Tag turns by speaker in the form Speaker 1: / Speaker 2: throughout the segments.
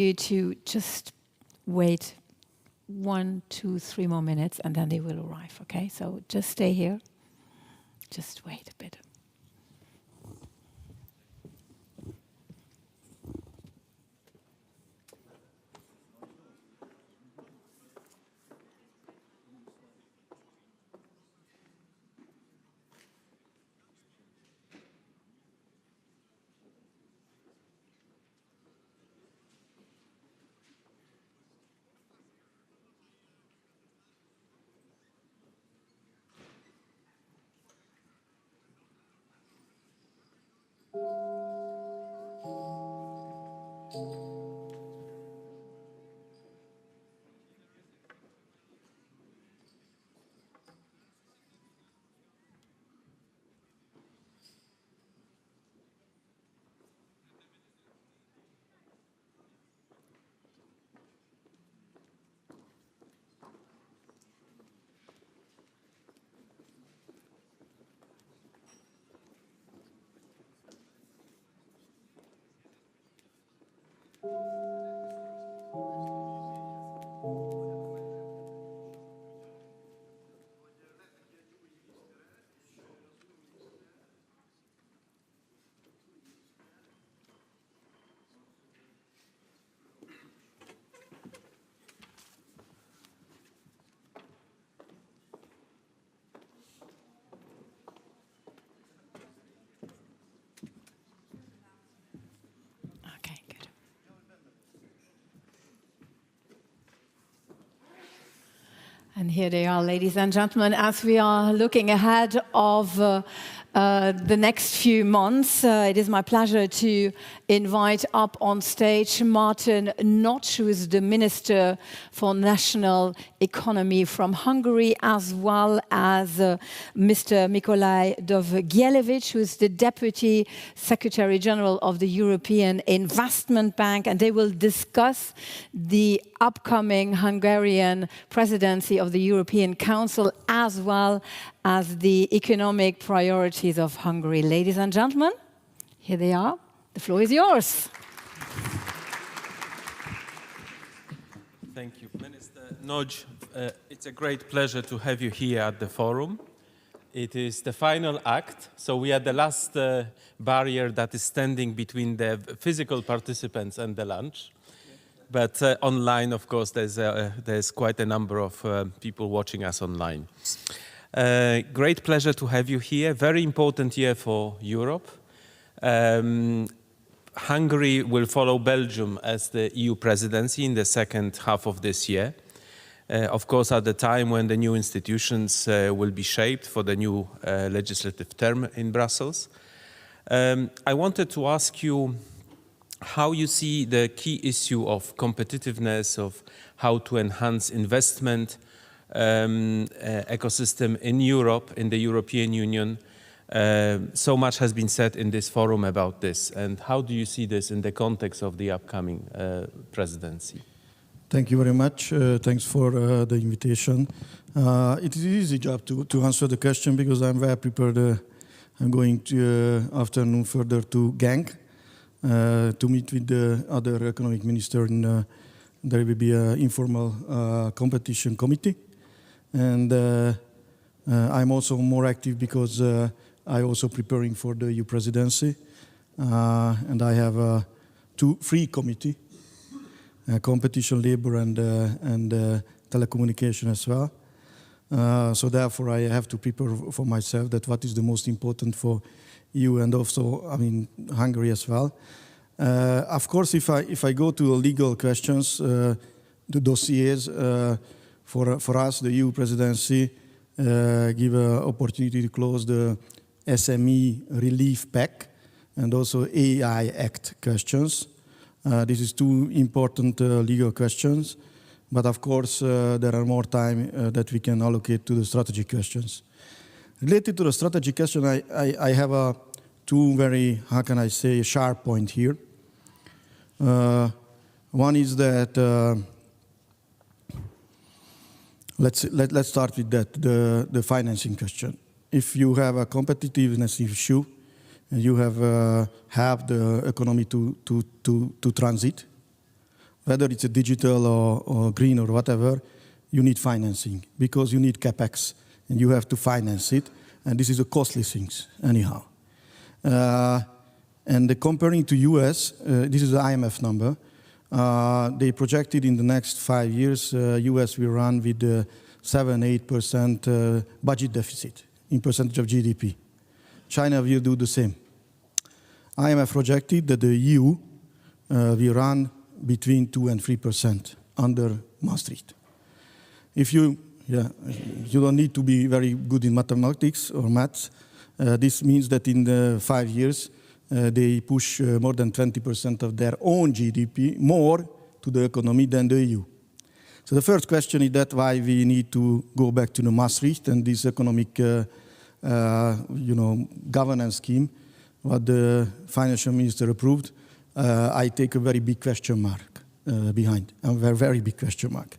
Speaker 1: you to just wait 1, 2, 3 more minutes and then they will arrive, okay? So just stay here. Just wait a bit. And here they are, ladies and gentlemen, as we are looking ahead of the next few months. It is my pleasure to invite up on stage Márton, who is the Minister for National Economy from Hungary, as well as Mr. Mikolaj Dowgielewicz, who is the Deputy Secretary General of the European Investment Bank, and they will discuss the upcoming Hungarian presidency of the European Council, as well as the economic priorities of Hungary. Ladies and gentlemen, here they are. The floor is yours.
Speaker 2: Thank you, Minister Nagy. It's a great pleasure to have you here at the forum. It is the final act, so we are the last barrier that is standing between the physical participants and the lunch. But online, of course, there's quite a number of people watching us online. Great pleasure to have you here. Very important year for Europe. Hungary will follow Belgium as the EU presidency in the second half of this year. Of course, at the time when the new institutions will be shaped for the new legislative term in Brussels. I wanted to ask you how you see the key issue of competitiveness, of how to enhance investment ecosystem in Europe, in the European Union. So much has been said in this forum about this. And how do you see this in the context of the upcoming presidency?
Speaker 3: Thank you very much. Thanks for the invitation. It is an easy job to answer the question because I'm very prepared. I'm going to afternoon further to Genk to meet with the other economic minister. And there will be an informal competition committee. And I'm also more active because I'm also preparing for the EU presidency. And I have 2 free committees. Competition, labor, and telecommunication as well. So therefore, I have to prepare for myself that what is the most important for EU and also, I mean, Hungary as well. Of course, if I go to legal questions, the dossiers for us, the EU presidency give an opportunity to close the SME relief pack and also AI Act questions. This is 2 important legal questions, but of course there are more time that we can allocate to the strategy questions. Related to the strategy question, I have 2 very, how can I say, sharp point here. One is that let's start with that, the financing question. If you have a competitiveness issue, you have helped the economy to transit. whether it's a digital or green or whatever, you need financing because you need capex and you have to finance it. And this is a costly thing, anyhow. And comparing to US, this is the IMF number. They projected in the next 5 years, US will run with 7-8% budget deficit in percentage of GDP. China will do the same. IMF projected that the EU will run between 2 and 3% under Maastricht. If you don't need to be very good in mathematics or maths. This means that in the 5 years, they push more than 20% of their own GDP more to the economy than the EU. So the first question is that why we need to go back to the Maastricht and this economic, governance scheme, what the financial minister approved. I take a very big question mark behind. A very big question mark.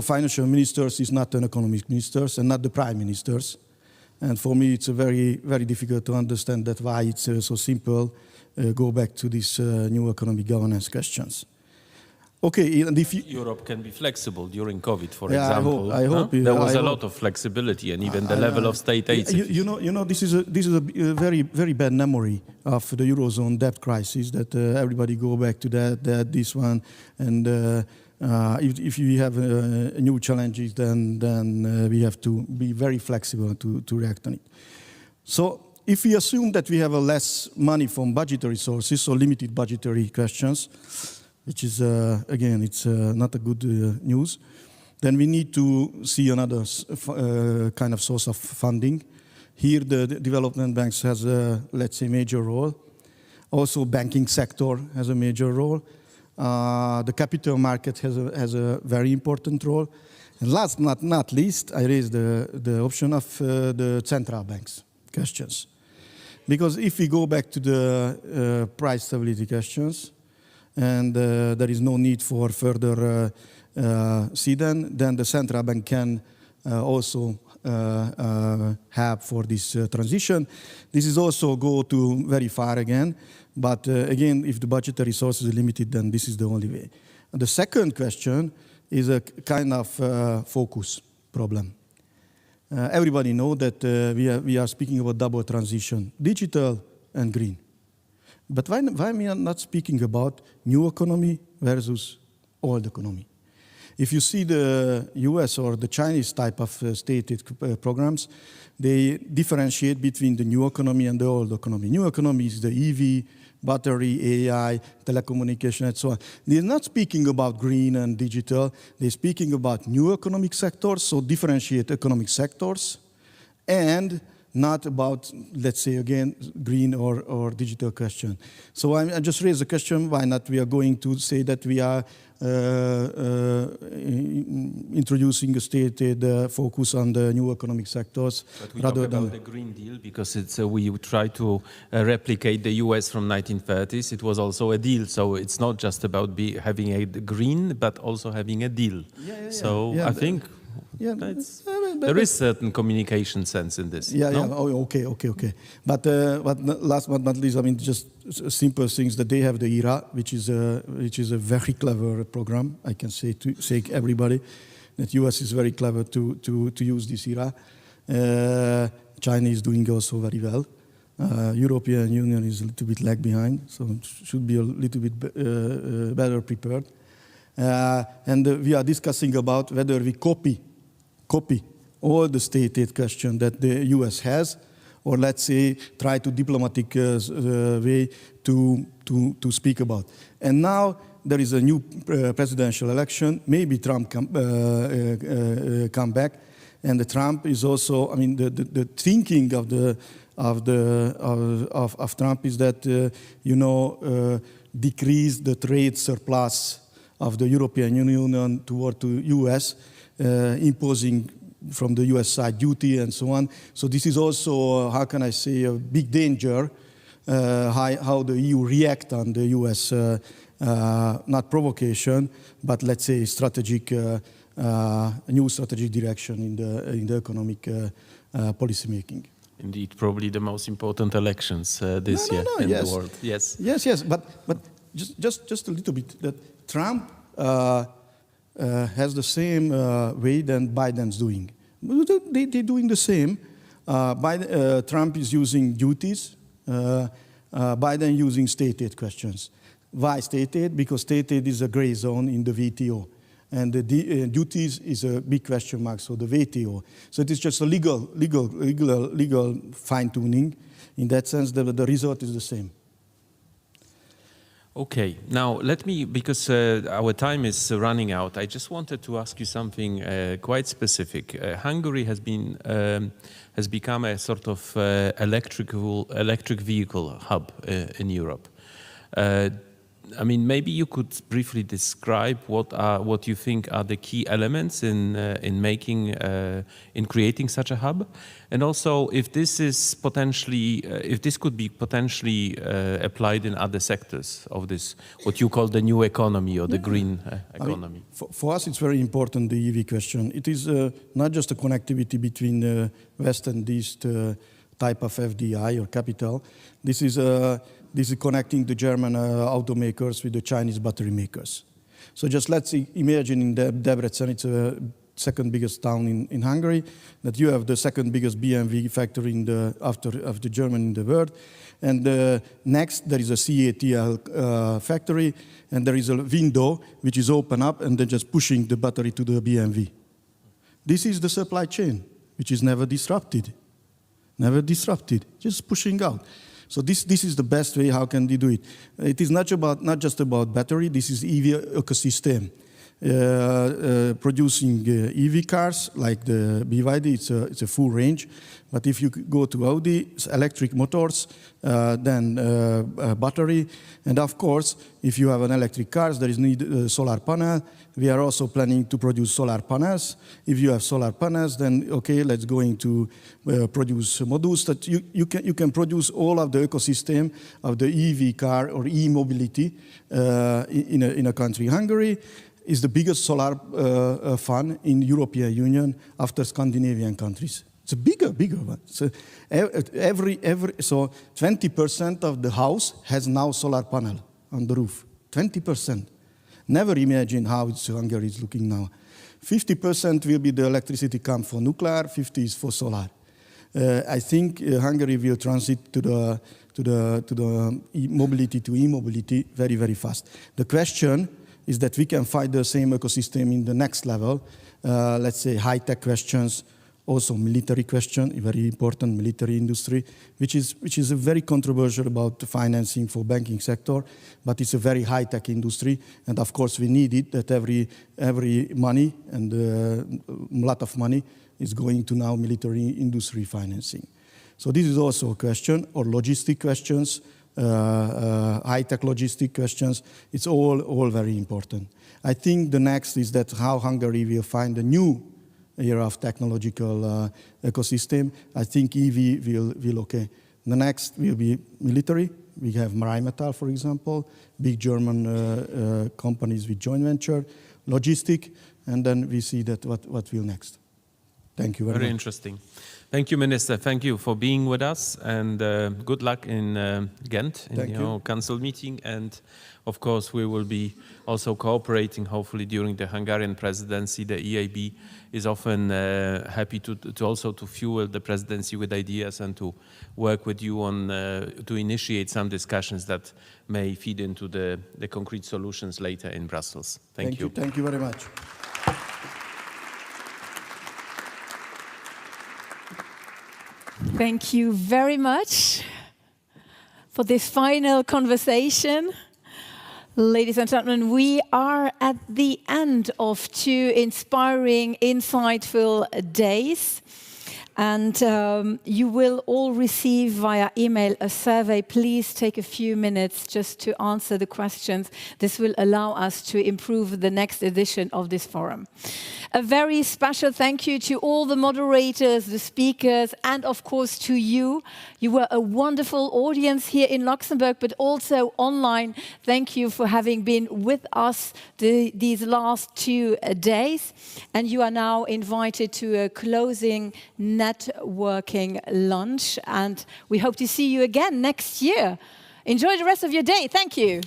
Speaker 3: Financial ministers is not an economic ministers and not the prime ministers. And for me, it's very, very difficult to understand that why it's so simple. Go back to these new economic governance questions. Okay, and if
Speaker 2: Europe can be flexible during COVID, for example.
Speaker 3: I hope
Speaker 2: there was a lot of flexibility, and even the level of state aid.
Speaker 3: This is a very, very bad memory of the eurozone debt crisis. That everybody go back to this one, and if we have new challenges, then we have to be very flexible to react on it. So if we assume that we have less money from budgetary sources, so limited budgetary questions, which is, again, it's not a good news, then we need to see another kind of source of funding. Here, the development banks has a, let's say, major role. Also, banking sector has a major role. The capital market has a very important role. And last but not least, I raised the option of the central banks questions. Because if we go back to the price stability questions, and there is no need for further CDN, then the central bank can also have for this transition. This is also go to very far again, but again, if the budgetary resources are limited, then this is the only way. The second question is a kind of focus problem. Everybody knows that we are speaking about double transition, digital and green. But why we are not speaking about new economy versus old economy? If you see the US or the Chinese type of stated programs, they differentiate between the new economy and the old economy. New economy is the EV, battery, AI, telecommunication, and so on. They're not speaking about green and digital. They're speaking about new economic sectors, so differentiate economic sectors, and not about, let's say again, green or digital question. So I just raised the question, why not we are going to say that we are introducing a stated focus on the new economic sectors.
Speaker 2: But we talk about the Green Deal because it's we try to replicate the US from 1930s. It was also a deal, so it's not just about having a green, but also having a deal. I think there is certain communication sense in this.
Speaker 3: Oh, okay. But last but not least, I mean, just simple things that they have the IRA, which is a very clever program. I can say to everybody that US is very clever to use this IRA. China is doing also very well. European Union is a little bit lag behind, so should be a little bit better prepared. And we are discussing about whether we copy all the state aid question that the US has, or let's say try to diplomatic way to speak about. And now there is a new presidential election. Maybe Trump come back, and the Trump is also. I mean, the thinking of Trump is that decrease the trade surplus of the European Union toward the US. Imposing from the US side duty and so on. So this is also, how can I say, a big danger, how the EU react on the US, not provocation, but let's say strategic, new strategic direction in the economic policy making.
Speaker 2: Indeed, probably the most important elections this year in the world. Yes.
Speaker 3: But just a little bit that Trump has the same way than Biden's doing. They're doing the same. Trump is using duties, Biden using state aid questions. Why state aid? Because state aid is a gray zone in the WTO. And the duties is a big question mark, so the WTO. So it is just a legal fine-tuning. In that sense, the result is the same.
Speaker 2: Okay, now let me, because our time is running out, I just wanted to ask you something quite specific. Hungary has become a sort of electric vehicle hub in Europe. I mean, maybe you could briefly describe what you think are the key elements in creating such a hub, and also if this could be potentially applied in other sectors of this, what you call the new economy or the green economy.
Speaker 3: I mean, for us, it's very important, the EV question. It is not just a connectivity between West and East type of FDI or capital. This is connecting the German automakers with the Chinese battery makers. So just let's imagine in Debrecen, it's a second biggest town in Hungary, that you have the second biggest BMW factory after Germany in the world. And next, there is a CATL factory, and there is a window which is open up and then just pushing the battery to the BMW. This is the supply chain, which is never disrupted. Never disrupted, just pushing out. So this is the best way. How can they do it? It is not just about battery. This is EV ecosystem. Producing EV cars like the BYD, it's a full range. But if you go to Audi, it's electric motors, then battery, and of course, if you have an electric car, there is need a solar panel. We are also planning to produce solar panels. If you have solar panels, then okay, let's go into produce modules that you can produce all of the ecosystem of the EV car or e-mobility in a country. Hungary is the biggest solar fund in European Union after Scandinavian countries. It's a bigger one. So so 20% of the house has now solar panel on the roof. 20%. Never imagine how Hungary is looking now. 50% will be the electricity come for nuclear, 50 is for solar. I think Hungary will transit to the mobility to e-mobility very, very fast. The question is that we can find the same ecosystem in the next level. Let's say high-tech questions, also military question, very important military industry, which is a very controversial about the financing for banking sector, but it's a very high-tech industry, and of course we need it, that every money and a lot of money is going to now military industry financing. So this is also a question, or logistic questions, high-tech logistic questions. It's all very important. I think the next is that how Hungary will find a new era of technological ecosystem. I think EV will okay. The next will be military. We have Rheinmetall, for example, big German companies with joint venture, logistic, and then we see that what will next. Thank you very much.
Speaker 2: Very interesting. Thank you, Minister. Thank you for being with us, and good luck in Ghent in your council meeting. And of course, we will be also cooperating, hopefully, during the Hungarian presidency. The EIB is often happy to also to fuel the presidency with ideas and to work with you on to initiate some discussions that may feed into the concrete solutions later in Brussels. Thank you.
Speaker 3: Thank you very much.
Speaker 1: Thank you very much for this final conversation. Ladies and gentlemen, we are at the end of 2 inspiring, insightful days. And you will all receive via email a survey. Please take a few minutes just to answer the questions. This will allow us to improve the next edition of this forum. A very special thank you to all the moderators, the speakers, and of course to you. You were a wonderful audience here in Luxembourg, but also online. Thank you for having been with us these last 2 days. And you are now invited to a closing networking lunch, and we hope to see you again next year. Enjoy the rest of your day. Thank you.